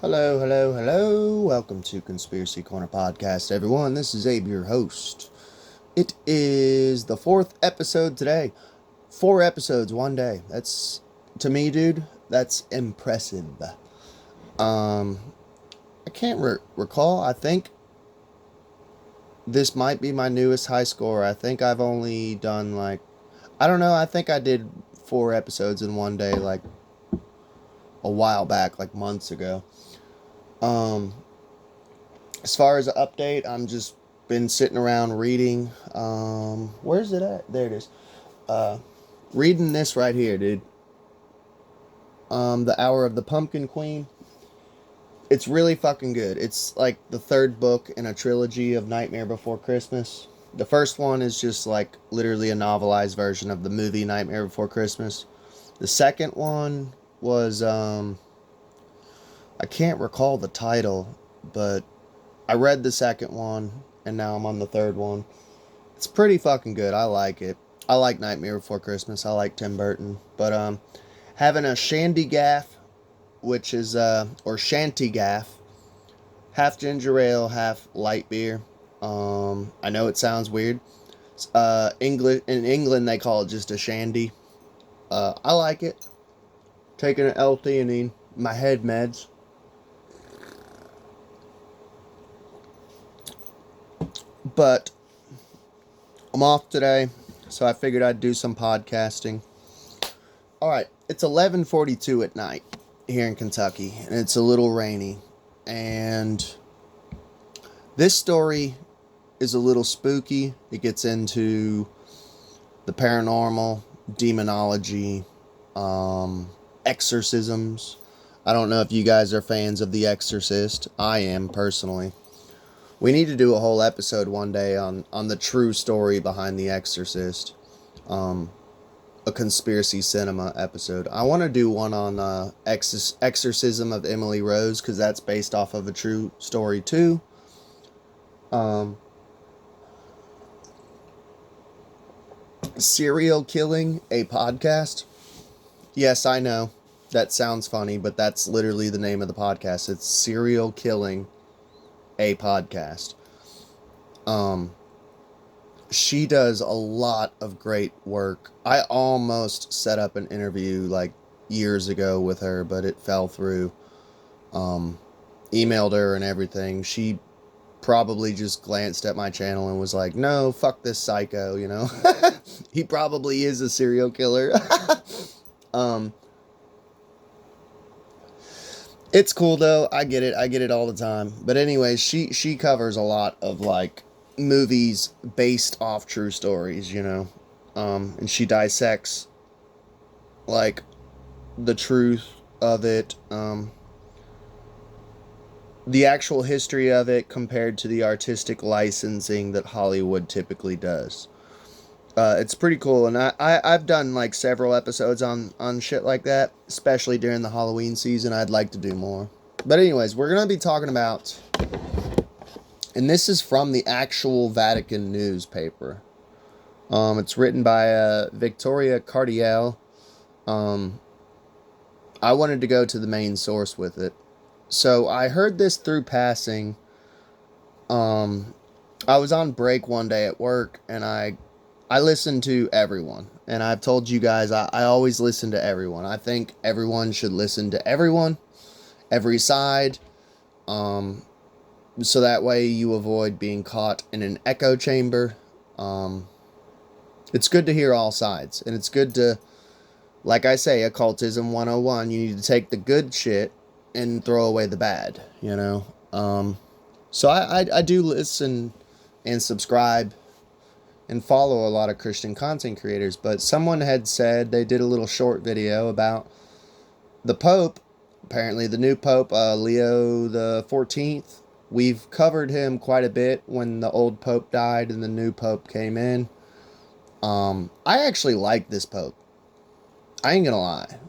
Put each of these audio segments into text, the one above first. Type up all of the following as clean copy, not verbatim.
Hello, hello, hello. Welcome to Conspiracy Corner Podcast, everyone. This is Abe, your host. It is the 4th episode today. 4 episodes, one day. That's, to me, dude, that's impressive. Um, I can't recall. I think this might be my newest high score. I think I've only done, I don't know. I think I did 4 episodes in one day, a while back, months ago. As far as an update, I'm just been sitting around reading. Where's it at? There it is. Reading this right here, dude. The Hour of the Pumpkin Queen. It's really fucking good. It's like the third book in a trilogy of Nightmare Before Christmas. The first one is just literally a novelized version of the movie Nightmare Before Christmas. The second one was I can't recall the title, but I read the second one, and now I'm on the third one. It's pretty fucking good. I like it. I like Nightmare Before Christmas. I like Tim Burton. But, having a shandy gaff, which is, or shanty gaff, half ginger ale, half light beer. I know it sounds weird. In England, they call it just a shandy. I like it. Taking an L-theanine, my head meds. But I'm off today, so I figured I'd do some podcasting. Alright, it's 11:42 at night here in Kentucky, and it's a little rainy. And this story is a little spooky. It gets into the paranormal, demonology, exorcisms. I don't know if you guys are fans of The Exorcist. I am, personally. We need to do a whole episode one day on the true story behind The Exorcist. A conspiracy cinema episode. I want to do one on Exorcism of Emily Rose, because that's based off of a true story too. Serial Killing, a podcast. Yes, I know. That sounds funny, but that's literally the name of the podcast. It's Serial Killing, a podcast. She does a lot of great work. I almost set up an interview years ago with her, but it fell through. Emailed her and everything. She probably just glanced at my channel and was like, no, fuck this psycho, you know? He probably is a serial killer. It's cool though. I get it all the time. But anyways, she covers a lot of movies based off true stories, you know. And she dissects the truth of it, the actual history of it compared to the artistic licensing that Hollywood typically does. It's pretty cool, and I've done several episodes on shit like that, especially during the Halloween season. I'd like to do more. But anyways, we're going to be talking about, and this is from the actual Vatican newspaper. It's written by Victoria Cardiel. I wanted to go to the main source with it. So I heard this through passing. I was on break one day at work, and I listen to everyone. And I've told you guys, I always listen to everyone. I think everyone should listen to everyone, every side. So that way you avoid being caught in an echo chamber. It's good to hear all sides. And it's good to, like I say, occultism 101, you need to take the good shit and throw away the bad, you know? So I do listen and subscribe and follow a lot of Christian content creators, but someone had said, they did a little short video about the Pope, apparently the new Pope, Leo the 14th. We've covered him quite a bit when the old Pope died and the new Pope came in. I actually like this Pope. I ain't gonna lie.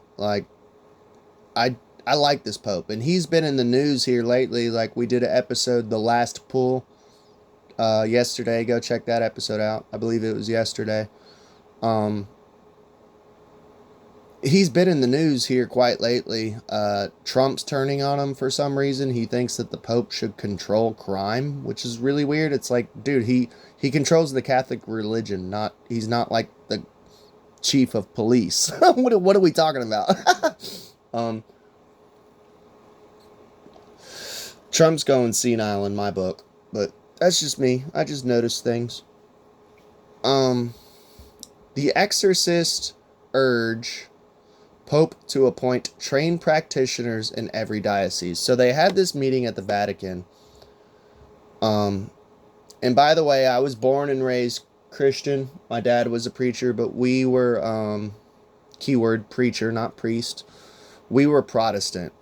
I like this Pope, and he's been in the news here lately. We did an episode, The Last Pull, yesterday. Go check that episode out. I believe it was yesterday. he's been in the news here quite lately. Trump's turning on him for some reason. He thinks that the Pope should control crime, which is really weird. It's like, dude, he controls the Catholic religion. Not he's not like the chief of police. What are we talking about? um, Trump's going senile in my book, but that's just me. I just noticed things. Um, the Exorcist urge Pope to appoint trained practitioners in every diocese. So they had this meeting at the Vatican. And by the way, I was born and raised Christian. My dad was a preacher, but we were, keyword preacher, not priest. We were Protestant.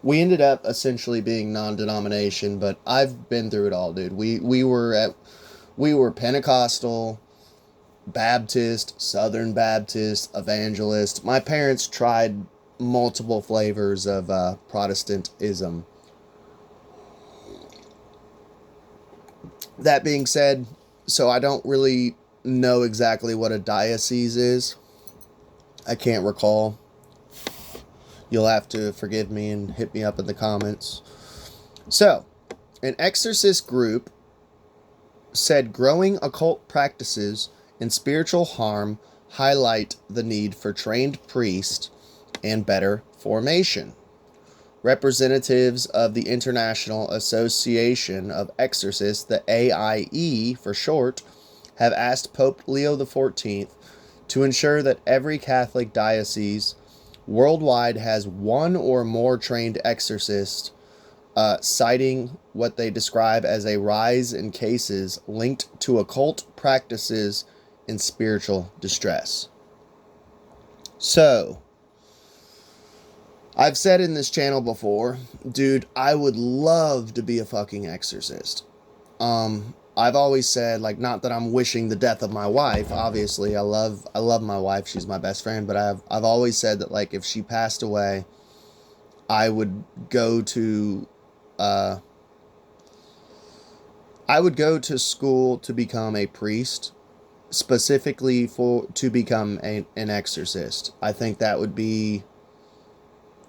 We ended up essentially being non-denomination, but I've been through it all, dude. We were Pentecostal, Baptist, Southern Baptist, Evangelist. My parents tried multiple flavors of Protestantism. That being said, so I don't really know exactly what a diocese is. I can't recall. You'll have to forgive me and hit me up in the comments. So, an exorcist group said growing occult practices and spiritual harm highlight the need for trained priests and better formation. Representatives of the International Association of Exorcists, the AIE for short, have asked Pope Leo XIV to ensure that every Catholic diocese worldwide has one or more trained exorcists, citing what they describe as a rise in cases linked to occult practices and spiritual distress. So, I've said in this channel before, dude, I would love to be a fucking exorcist. I've always said, like, not that I'm wishing the death of my wife. Obviously, I love my wife. She's my best friend. But I've always said that, like, if she passed away, I would go to school to become a priest, specifically to become an exorcist. I think that would be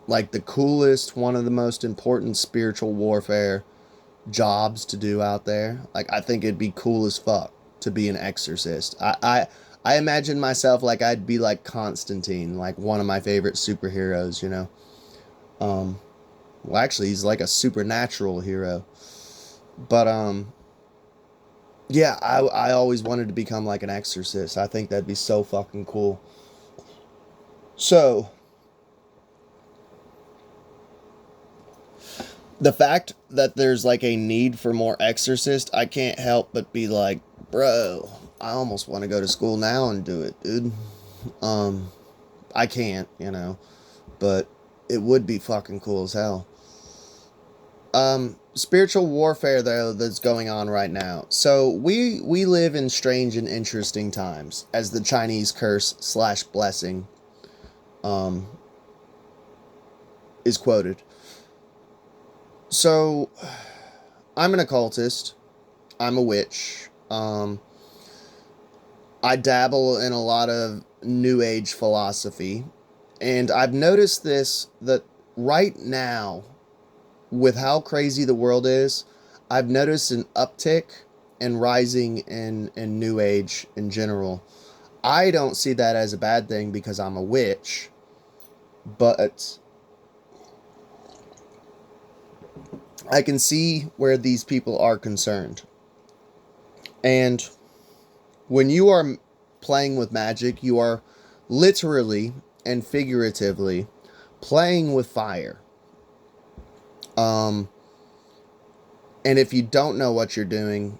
like the coolest, one of the most important spiritual warfare jobs to do out there. Like, I think it'd be cool as fuck to be an exorcist. I imagine myself like I'd be like Constantine, like one of my favorite superheroes, you know. Well, actually, he's like a supernatural hero. But yeah, I always wanted to become like an exorcist. I think that'd be so fucking cool. So, the fact that there's like a need for more exorcists, I can't help but be like, bro, I almost want to go to school now and do it, dude. I can't, you know, but it would be fucking cool as hell. Spiritual warfare though that's going on right now. So we live in strange and interesting times, as the Chinese curse / blessing is quoted. So, I'm an occultist. I'm a witch. I dabble in a lot of New Age philosophy. And I've noticed this, that right now, with how crazy the world is, I've noticed an uptick and rising in New Age in general. I don't see that as a bad thing because I'm a witch. But I can see where these people are concerned. And when you are playing with magic, you are literally and figuratively playing with fire. And if you don't know what you're doing,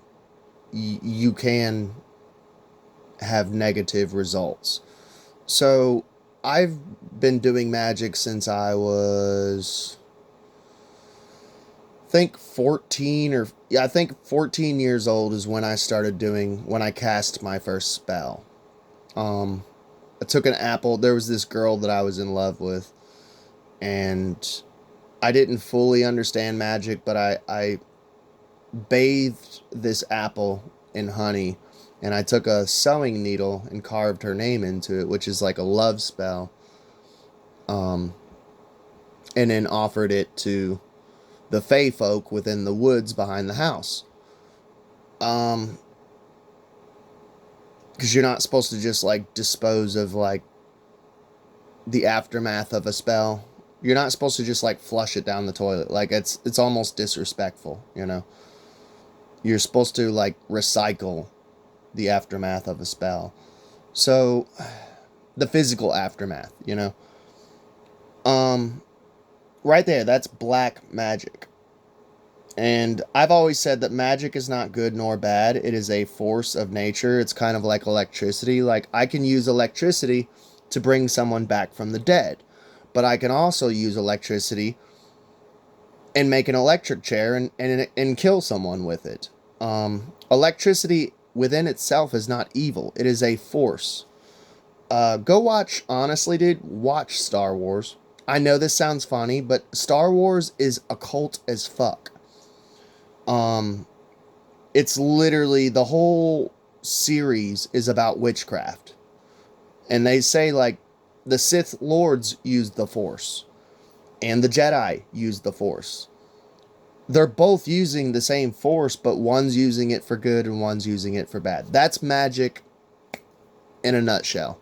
you can have negative results. So I've been doing magic since I was, I think 14 years old is when I started when I cast my first spell. I took an apple. There was this girl that I was in love with, and I didn't fully understand magic, but I bathed this apple in honey and I took a sewing needle and carved her name into it, which is like a love spell, and then offered it to the Fae folk within the woods behind the house. Because you're not supposed to just like dispose of like the aftermath of a spell. You're not supposed to just like flush it down the toilet. Like it's almost disrespectful, you know. You're supposed to like recycle the aftermath of a spell. So the physical aftermath, you know. Right there, that's black magic. And I've always said that magic is not good nor bad. It is a force of nature. It's kind of like electricity. Like, I can use electricity to bring someone back from the dead. But I can also use electricity and make an electric chair and kill someone with it. Electricity within itself is not evil. It is a force. Go watch, honestly, dude, watch Star Wars. I know this sounds funny, but Star Wars is occult as fuck. It's literally, the whole series is about witchcraft. And they say, like, the Sith Lords used the Force. And the Jedi used the Force. They're both using the same Force, but one's using it for good and one's using it for bad. That's magic in a nutshell.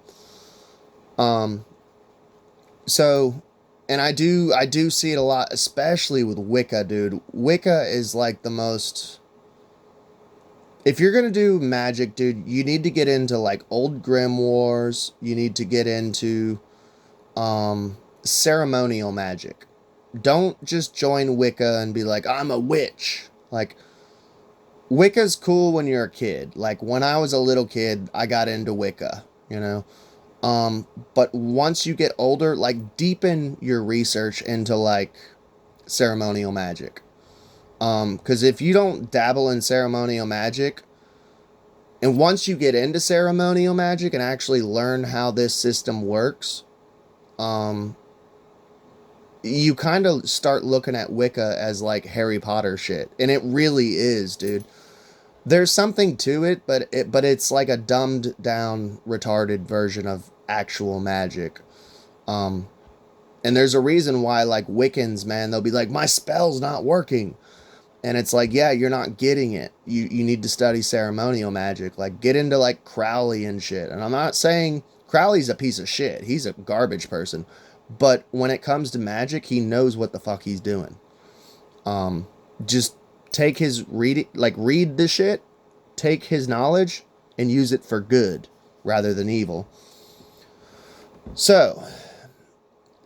So, and I do see it a lot, especially with Wicca, dude. Wicca is like the most... If you're going to do magic, dude, you need to get into, like, old grimoires. You need to get into ceremonial magic. Don't just join Wicca and be like, I'm a witch. Like, Wicca's cool when you're a kid. Like, when I was a little kid, I got into Wicca, you know? But once you get older, like, deepen your research into, like, ceremonial magic. Because if you don't dabble in ceremonial magic, and once you get into ceremonial magic and actually learn how this system works, you kind of start looking at Wicca as like Harry Potter shit. And it really is, dude. There's something to it, but it's like a dumbed down, retarded version of actual magic. And there's a reason why, like, Wiccans, man, they'll be like, my spell's not working. And it's like, yeah, you're not getting it. You need to study ceremonial magic. Like, get into, like, Crowley and shit. And I'm not saying Crowley's a piece of shit. He's a garbage person. But when it comes to magic, he knows what the fuck he's doing. Just take his read the shit, take his knowledge, and use it for good rather than evil. So...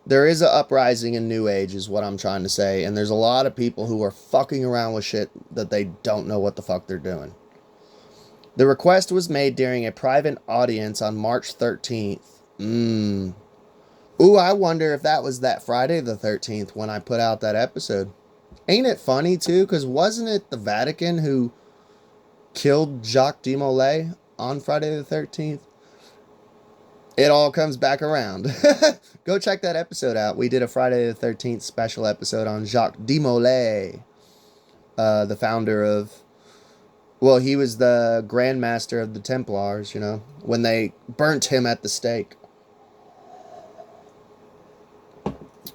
there is an uprising in New Age is what I'm trying to say. And there's a lot of people who are fucking around with shit that they don't know what the fuck they're doing. The request was made during a private audience on March 13th. Ooh, I wonder if that was that Friday the 13th when I put out that episode. Ain't it funny, too? Because wasn't it the Vatican who killed Jacques de Molay on Friday the 13th? It all comes back around. Go check that episode out. We did a Friday the 13th special episode on Jacques de Molay, the founder of... Well, he was the Grand Master of the Templars, you know, when they burnt him at the stake.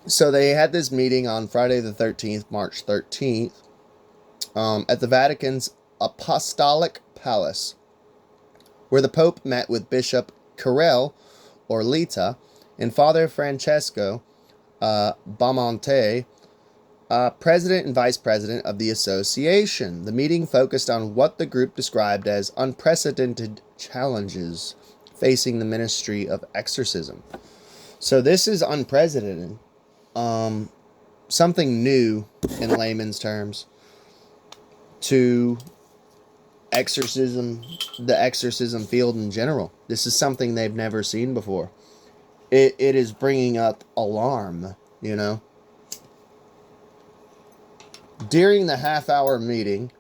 So they had this meeting on Friday the 13th, March 13th, at the Vatican's Apostolic Palace, where the Pope met with Bishop Carrel or Lita and Father Francesco Bamonte, president and vice president of the association. The meeting focused on what the group described as unprecedented challenges facing the ministry of exorcism. So this is unprecedented. Something new in layman's terms to exorcism, the exorcism field in general. This is something they've never seen before. It is bringing up alarm, you know. During the half-hour meeting,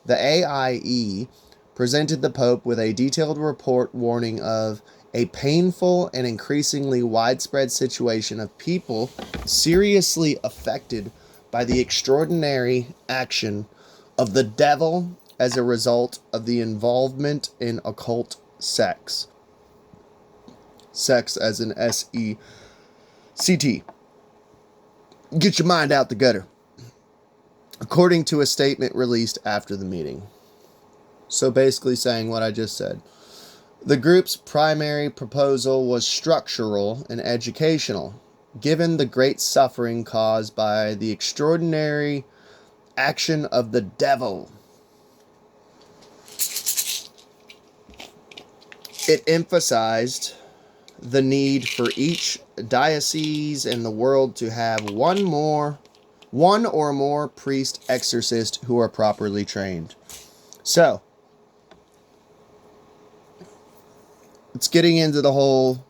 the AIE presented the Pope with a detailed report warning of a painful and increasingly widespread situation of people seriously affected by the extraordinary action of the devil as a result of the involvement in occult sex. Sex as in SECT. Get your mind out the gutter. According to a statement released after the meeting. So basically saying what I just said. The group's primary proposal was structural and educational, given the great suffering caused by the extraordinary action of the devil. It emphasized the need for each diocese in the world to have one or more priest exorcists who are properly trained. So, it's getting into the whole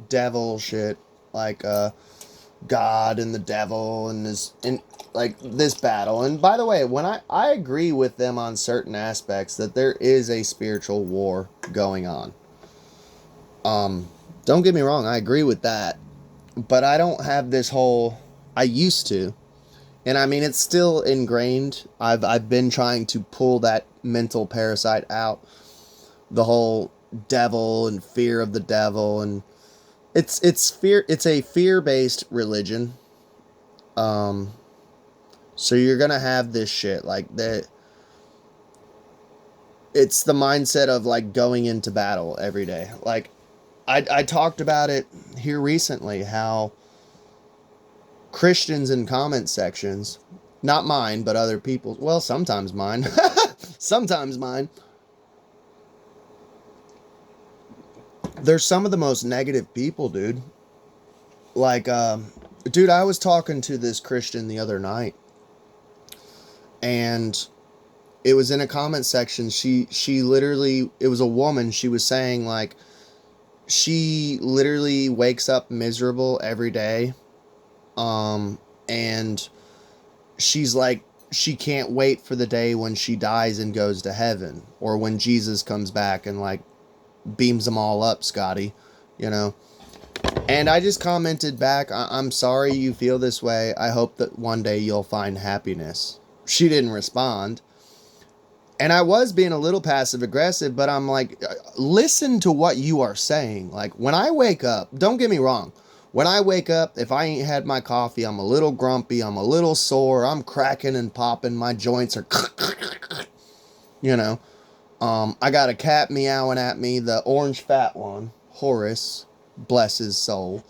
devil shit, like God and the devil and this battle. And by the way, when I agree with them on certain aspects that there is a spiritual war going on. Don't get me wrong, I agree with that. But I don't have this whole, I used to. And I mean, it's still ingrained. I've been trying to pull that mental parasite out. The whole devil and fear of the devil, and it's fear. It's a fear-based religion. So you're gonna have this shit like that. It's the mindset of like going into battle every day. Like I talked about it here recently, how Christians in comment sections, not mine, but other people's, well, sometimes mine, sometimes mine, they're some of the most negative people, dude. Like, dude, I was talking to this Christian the other night, and it was in a comment section. She literally, it was a woman. She was saying, like, she literally wakes up miserable every day. And she's like, she can't wait for the day when she dies and goes to heaven, or when Jesus comes back and like beams them all up, Scotty, you know. And I just commented back, I'm sorry you feel this way. I hope that one day you'll find happiness. She didn't respond. And I was being a little passive aggressive, but I'm like, listen to what you are saying. Like, when I wake up, don't get me wrong. When I wake up, if I ain't had my coffee, I'm a little grumpy, I'm a little sore, I'm cracking and popping, my joints are, you know. I got a cat meowing at me, the orange fat one, Horace, bless his soul.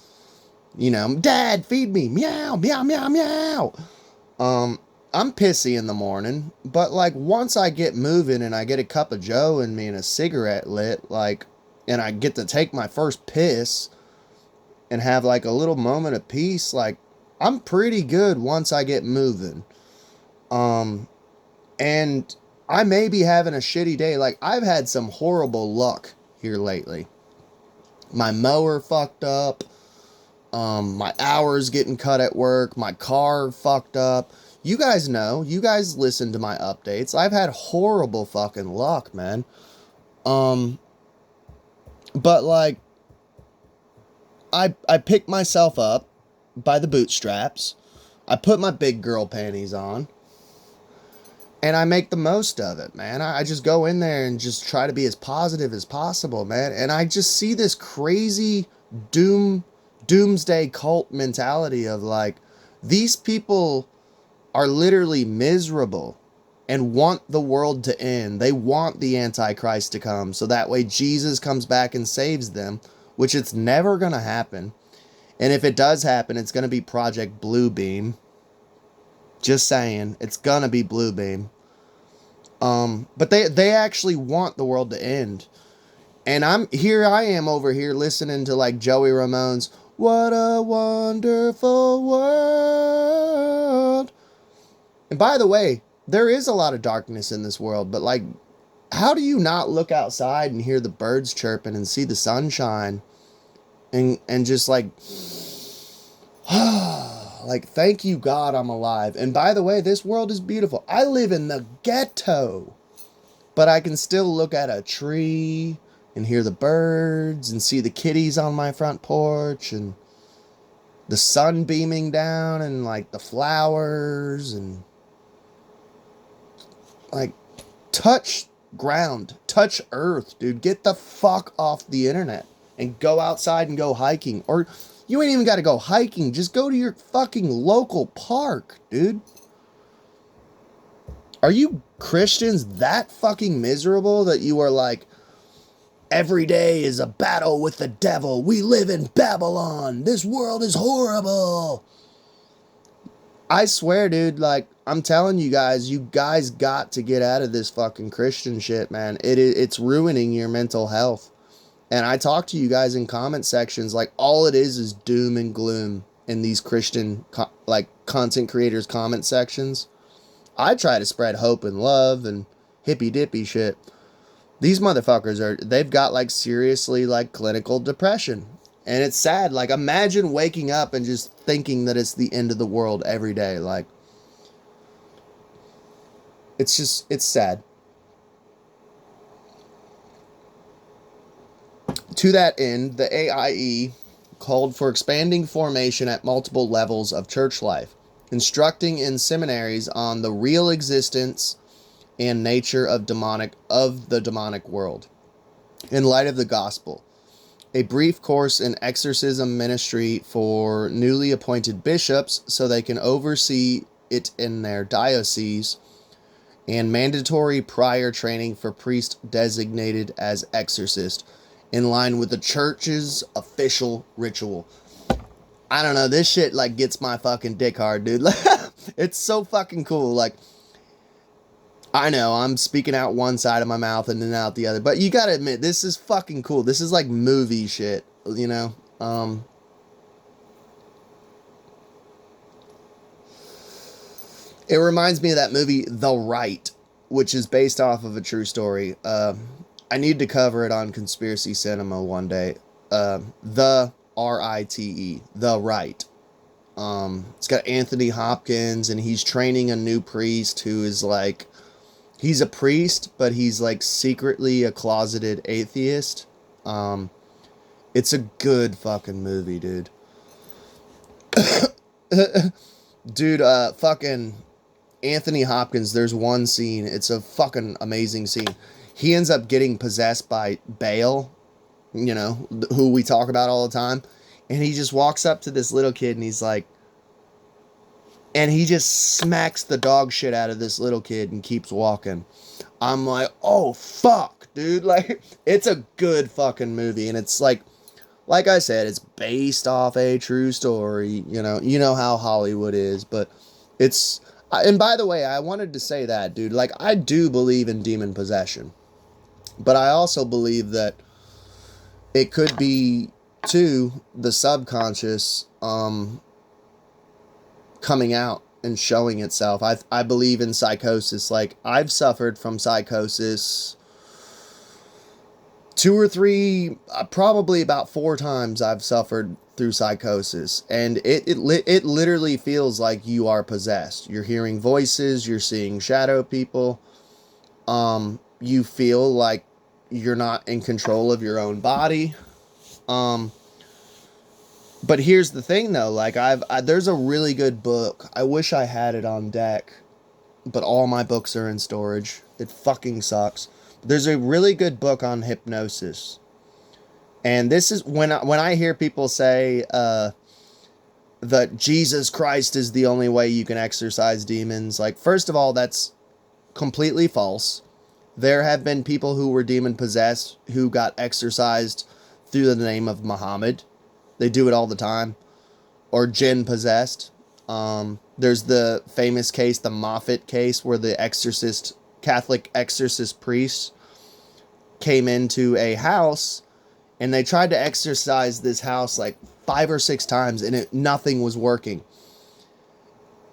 You know, Dad, feed me, meow, meow, meow, meow. I'm pissy in the morning, but like once I get moving and I get a cup of joe in me and a cigarette lit, like, and I get to take my first piss and have like a little moment of peace, like I'm pretty good once I get moving. And I may be having a shitty day. Like I've had some horrible luck here lately. My mower fucked up. My hours getting cut at work. My car fucked up. You guys know. You guys listen to my updates. I've had horrible fucking luck, man. But like, I picked myself up by the bootstraps. I put my big girl panties on. And I make the most of it, man. I just go in there and just try to be as positive as possible, man. And I just see this crazy doomsday cult mentality of like, these people are literally miserable and want the world to end. They want the Antichrist to come so that way Jesus comes back and saves them, which it's never going to happen. And if it does happen, it's going to be Project Bluebeam. Just saying, it's gonna be Bluebeam. But they actually want the world to end. And I am over here listening to like Joey Ramone's What a Wonderful World. And by the way, there is a lot of darkness in this world, but like, how do you not look outside and hear the birds chirping and see the sunshine and just like like, thank you, God, I'm alive. And by the way, this world is beautiful. I live in the ghetto, but I can still look at a tree and hear the birds and see the kitties on my front porch and the sun beaming down and like the flowers and like, touch ground, touch earth, dude. Get the fuck off the internet and go outside and go hiking. Or you ain't even got to go hiking. Just go to your fucking local park, dude. Are you Christians that fucking miserable that you are like, every day is a battle with the devil. We live in Babylon. This world is horrible. I swear, dude, like, I'm telling you guys got to get out of this fucking Christian shit, man. It's ruining your mental health. And I talk to you guys in comment sections, like, all it is doom and gloom in these Christian, like, content creators' comment sections. I try to spread hope and love and hippy-dippy shit. These motherfuckers they've got, like, seriously, like, clinical depression. And it's sad. Like, imagine waking up and just thinking that it's the end of the world every day. Like, it's sad. To that end, the AIE called for expanding formation at multiple levels of church life, instructing in seminaries on the real existence and nature of the demonic world in light of the gospel. A brief course in exorcism ministry for newly appointed bishops so they can oversee it in their diocese, and mandatory prior training for priests designated as exorcist in line with the church's official ritual. I don't know, this shit like gets my fucking dick hard, dude. It's so fucking cool. Like, I know I'm speaking out one side of my mouth and then out the other, but you gotta admit, this is fucking cool. This is like movie shit, you know? It reminds me of that movie, The Rite, which is based off of a true story. I need to cover it on Conspiracy Cinema one day. The R-I-T-E, The Rite. It's got Anthony Hopkins, and he's training a new priest who is like, he's a priest, but he's like secretly a closeted atheist. It's a good fucking movie, dude. Dude, fucking Anthony Hopkins, there's one scene, it's a fucking amazing scene. He ends up getting possessed by Baal, you know, who we talk about all the time. And he just walks up to this little kid and he's like, and he just smacks the dog shit out of this little kid and keeps walking. I'm like, oh, fuck, dude. Like, it's a good fucking movie. And it's like I said, it's based off a true story. You know how Hollywood is. But it's, and by the way, I wanted to say that, dude. Like, I do believe in demon possession. But I also believe that it could be, too, the subconscious, coming out and showing itself. I believe in psychosis. Like, I've suffered from psychosis 2 or 3, probably about 4 times I've suffered through psychosis. And it literally feels like you are possessed. You're hearing voices, you're seeing shadow people. You feel like you're not in control of your own body. But here's the thing, though. Like, there's a really good book. I wish I had it on deck, but all my books are in storage. It fucking sucks. There's a really good book on hypnosis. And this is when I hear people say that Jesus Christ is the only way you can exorcise demons. Like, first of all, that's completely false. There have been people who were demon possessed who got exorcised through the name of Muhammad. They do it all the time. Or jinn possessed. There's the famous case, the Moffat case, where the Catholic exorcist priests came into a house and they tried to exorcise this house like 5 or 6 times and nothing was working.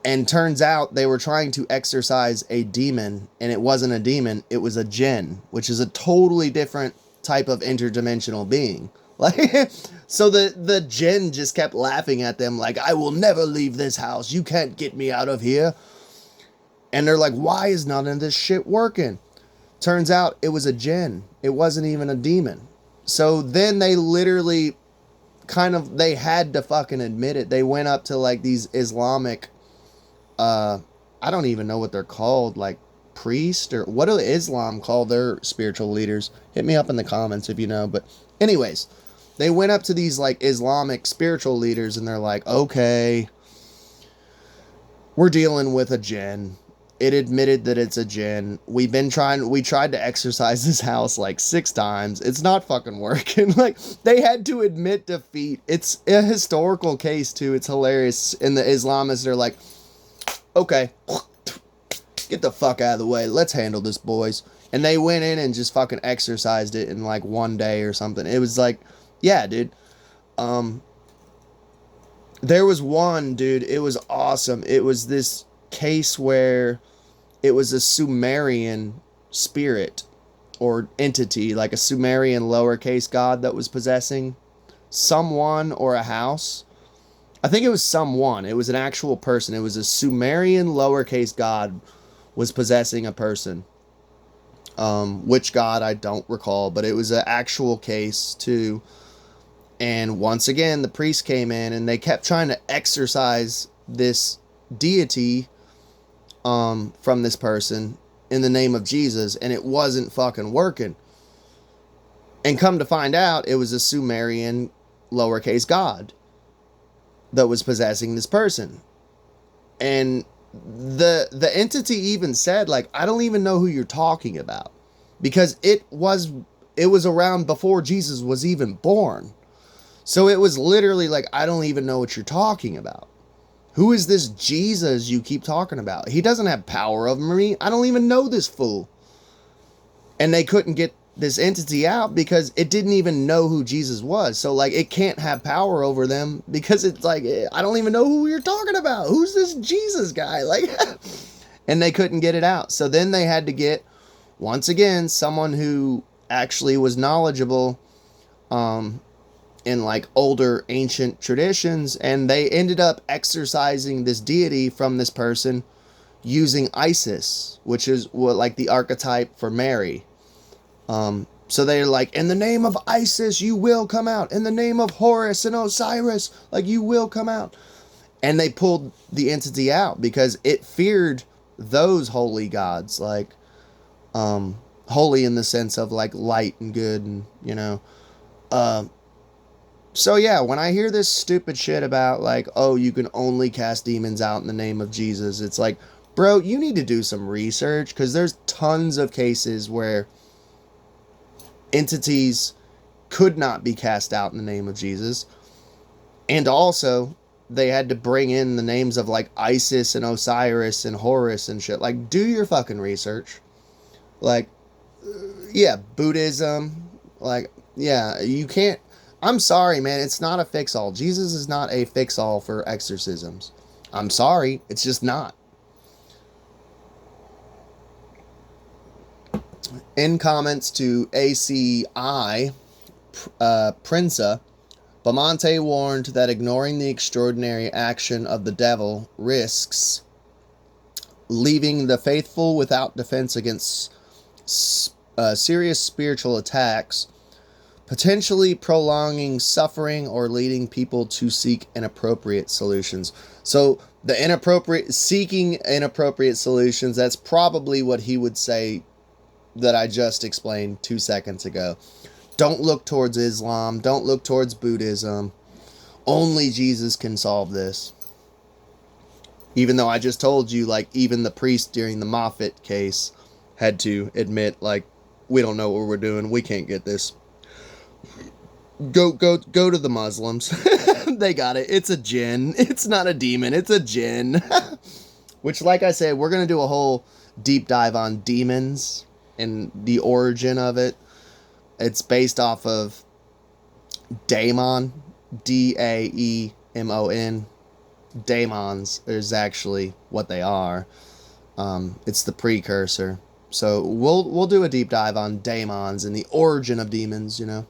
And turns out they were trying to exorcise a demon, and it wasn't a demon, it was a jinn, which is a totally different type of interdimensional being. Like, so the jinn just kept laughing at them like, I will never leave this house. You can't get me out of here. And they're like, why is none of this shit working? Turns out it was a jinn. It wasn't even a demon. So then they literally they had to fucking admit it. They went up to like these Islamic, I don't even know what they're called, like priest, or what do Islam call their spiritual leaders? Hit me up in the comments if you know. But anyways, they went up to these like Islamic spiritual leaders and they're like, okay, we're dealing with a jinn. It admitted that it's a jinn. We tried to exorcise this house like 6 times. It's not fucking working. Like, they had to admit defeat. It's a historical case too. It's hilarious. And the Islamists are like, okay, get the fuck out of the way. Let's handle this, boys. And they went in and just fucking exorcised it in like 1 day or something. It was like, yeah, dude. There was one, dude. It was awesome. It was this case where it was a Sumerian spirit or entity, like a Sumerian lowercase god that was possessing someone or a house. I think it was someone. It was an actual person. It was a Sumerian lowercase god was possessing a person. Which god I don't recall, but it was an actual case too. And once again, the priest came in and they kept trying to exorcise this deity from this person in the name of Jesus, and it wasn't fucking working. And come to find out, it was a Sumerian lowercase god that was possessing this person. And the entity even said, like, I don't even know who you're talking about, because it was around before Jesus was even born. So it was literally like, I don't even know what you're talking about. Who is this Jesus you keep talking about? He doesn't have power over me. I don't even know this fool. And they couldn't get this entity out because it didn't even know who Jesus was. So, like, it can't have power over them because it's like, I don't even know who you're talking about. Who's this Jesus guy? Like, and they couldn't get it out. So then they had to get, once again, someone who actually was knowledgeable, in like older ancient traditions, and they ended up exorcising this deity from this person using Isis, which is what, like, the archetype for Mary. So they're like, in the name of Isis, you will come out. In the name of Horus and Osiris, like, you will come out. And they pulled the entity out because it feared those holy gods, like, holy in the sense of like light and good, and you know. So yeah, when I hear this stupid shit about like, oh, you can only cast demons out in the name of Jesus, it's like, bro, you need to do some research, because there's tons of cases where entities could not be cast out in the name of Jesus. And also, they had to bring in the names of like Isis and Osiris and Horus and shit. Like, do your fucking research. Like, yeah, Buddhism, like, yeah, you can't. I'm sorry, man. It's not a fix-all. Jesus is not a fix-all for exorcisms. I'm sorry. It's just not. In comments to ACI, Prinza, Bamonte warned that ignoring the extraordinary action of the devil risks leaving the faithful without defense against serious spiritual attacks, potentially prolonging suffering or leading people to seek inappropriate solutions. So seeking inappropriate solutions, that's probably what he would say that I just explained 2 seconds ago. Don't look towards Islam. Don't look towards Buddhism. Only Jesus can solve this. Even though I just told you, like, even the priest during the Moffat case had to admit, like, we don't know what we're doing. We can't get this. Go to the Muslims. They got it. It's a jinn. It's not a demon. It's a jinn. Which, like I said, we're going to do a whole deep dive on demons and the origin of it. It's based off of daemon. Daemon. Daemons is actually what they are. It's the precursor. So we'll do a deep dive on daemons and the origin of demons, you know.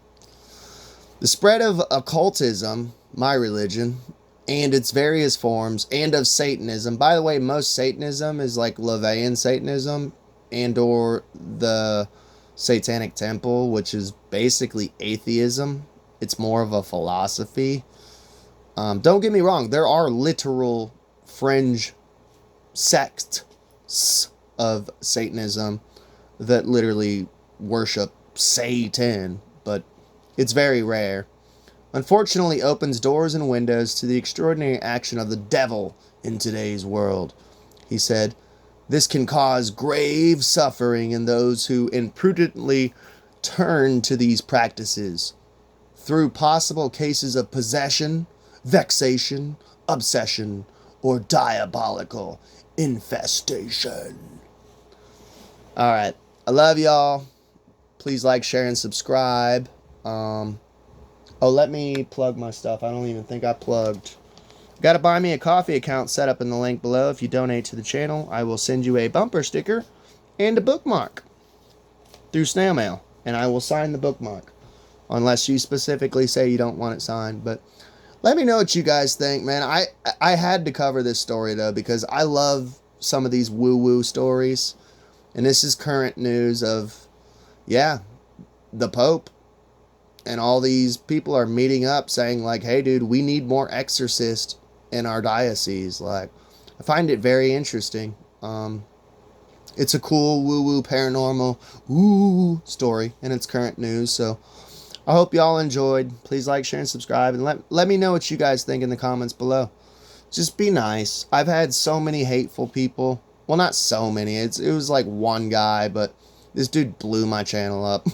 The spread of occultism, my religion, and its various forms, and of Satanism. By the way, most Satanism is like LaVeyan Satanism and or the Satanic Temple, which is basically atheism. It's more of a philosophy. Don't get me wrong, there are literal fringe sects of Satanism that literally worship Satan, but it's very rare. Unfortunately, opens doors and windows to the extraordinary action of the devil in today's world. He said, this can cause grave suffering in those who imprudently turn to these practices through possible cases of possession, vexation, obsession, or diabolical infestation. Alright, I love y'all. Please like, share, and subscribe. Let me plug my stuff. I don't even think I plugged. Got to buy me a coffee account set up in the link below. If you donate to the channel, I will send you a bumper sticker and a bookmark through snail mail, and I will sign the bookmark unless you specifically say you don't want it signed. But let me know what you guys think, man. I had to cover this story though, because I love some of these woo-woo stories, and this is current news of, yeah, the Pope and all these people are meeting up saying like, hey dude, we need more exorcists in our diocese. Like, I find it very interesting. It's a cool woo-woo paranormal woo story, and it's current news. So I hope y'all enjoyed. Please like, share, and subscribe, and let me know what you guys think in the comments below. Just be nice. I've had so many hateful people. Well, not so many. It was like one guy, but this dude blew my channel up.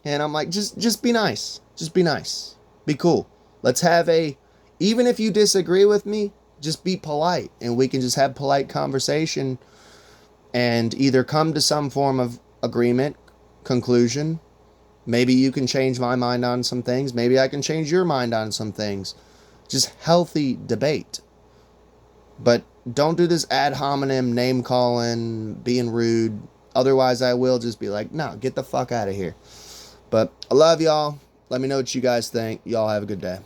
And I'm like, just be nice. Just be nice. Be cool. Let's have even if you disagree with me, just be polite, and we can just have polite conversation and either come to some form of agreement, conclusion. Maybe you can change my mind on some things. Maybe I can change your mind on some things. Just healthy debate. But don't do this ad hominem, name calling, being rude. Otherwise, I will just be like, no, get the fuck out of here. But I love y'all. Let me know what you guys think. Y'all have a good day.